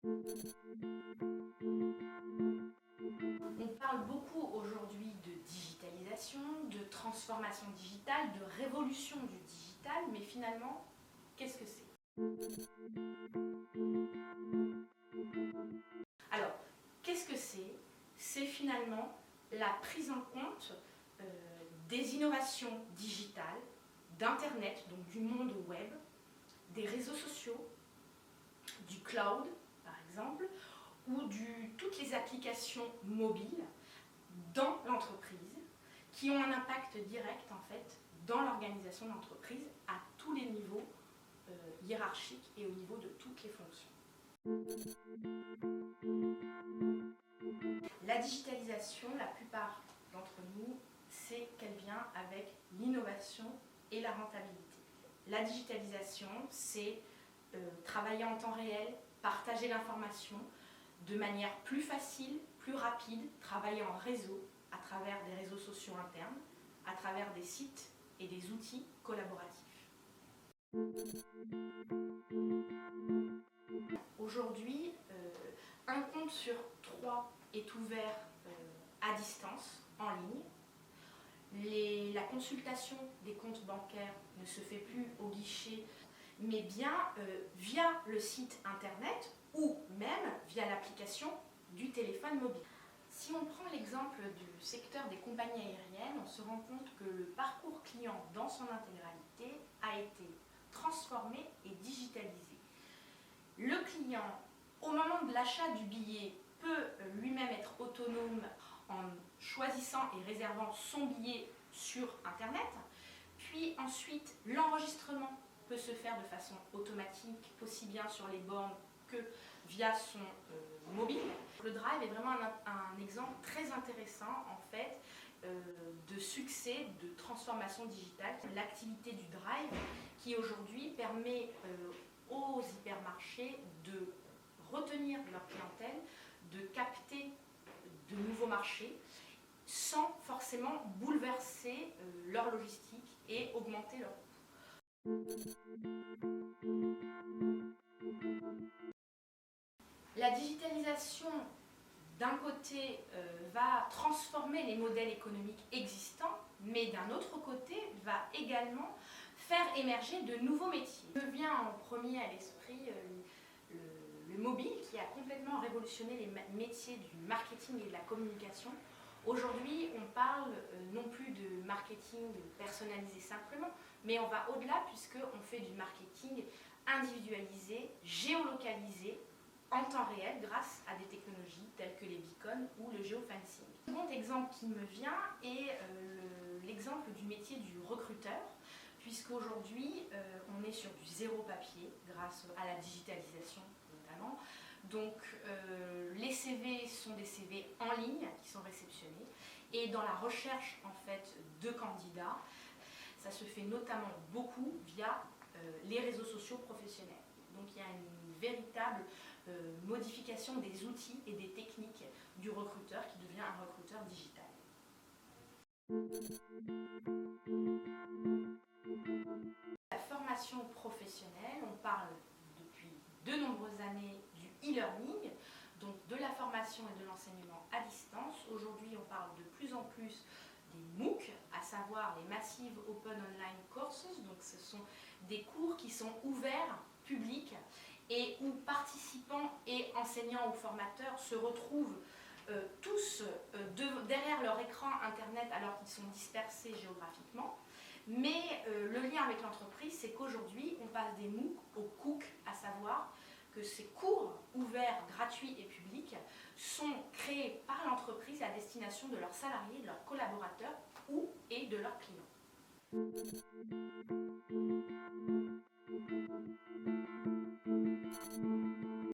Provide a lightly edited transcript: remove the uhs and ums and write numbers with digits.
On parle beaucoup aujourd'hui de digitalisation, de transformation digitale, de révolution du digital, mais finalement, qu'est-ce que c'est? Alors, qu'est-ce que c'est? C'est finalement la prise en compte euh, des innovations digitales, d'Internet, donc du monde web, des réseaux sociaux, du cloud, par exemple, ou toutes les applications mobiles dans l'entreprise qui ont un impact direct en fait dans l'organisation de l'entreprise à tous les niveaux hiérarchiques et au niveau de toutes les fonctions. La digitalisation, la plupart d'entre nous, c'est qu'elle vient avec l'innovation et la rentabilité. La digitalisation, c'est travailler en temps réel, partager l'information de manière plus facile, plus rapide, travailler en réseau à travers des réseaux sociaux internes, à travers des sites et des outils collaboratifs. Aujourd'hui, un compte sur 3 est ouvert à distance, en ligne. La consultation des comptes bancaires ne se fait plus au guichet, mais bien via le site internet ou même via l'application du téléphone mobile. Si on prend l'exemple du secteur des compagnies aériennes, on se rend compte que le parcours client dans son intégralité a été transformé et digitalisé. Le client, au moment de l'achat du billet, peut lui-même être autonome en choisissant et réservant son billet sur Internet. Puis ensuite, l'enregistrement peut se faire de façon automatique, aussi bien sur les bornes que via son mobile. Le Drive est vraiment un exemple très intéressant en fait de succès, de transformation digitale. L'activité du Drive qui aujourd'hui permet aux hypermarchés de retenir leur clientèle, de capter de nouveaux marchés sans forcément bouleverser leur logistique et augmenter leur coût. La digitalisation, d'un côté, va transformer les modèles économiques existants, mais d'un autre côté, va également faire émerger de nouveaux métiers. Me vient en premier à l'esprit le mobile qui a complètement révolutionné les métiers du marketing et de la communication. Aujourd'hui, on parle non plus de marketing personnalisé simplement, mais on va au-delà puisqu'on fait du marketing individualisé, géolocalisé, en temps réel grâce à des technologies telles que les beacons ou le géofencing. Le second exemple qui me vient est l'exemple du métier du recruteur, puisqu'aujourd'hui on est sur du zéro papier grâce à la digitalisation notamment. Donc les CV sont des CV en ligne qui sont réceptionnés et dans la recherche en fait de candidats, ça se fait notamment beaucoup via les réseaux sociaux professionnels. Donc il y a une véritable modification des outils et des techniques du recruteur qui devient un recruteur digital. La formation professionnelle, on parle depuis de nombreuses années du e-learning, donc de la formation et de l'enseignement à distance. Aujourd'hui, on parle de plus en plus des MOOC, à savoir les Massive Open Online Courses. Donc ce sont des cours qui sont ouverts, publics, et où participants et enseignants ou formateurs se retrouvent tous derrière leur écran internet alors qu'ils sont dispersés géographiquement. Mais le lien avec l'entreprise, c'est qu'aujourd'hui, on passe des MOOC aux COOC, à savoir que ces cours ouverts, gratuits et publics sont créés par l'entreprise à destination de leurs salariés, de leurs collaborateurs et de leurs clients.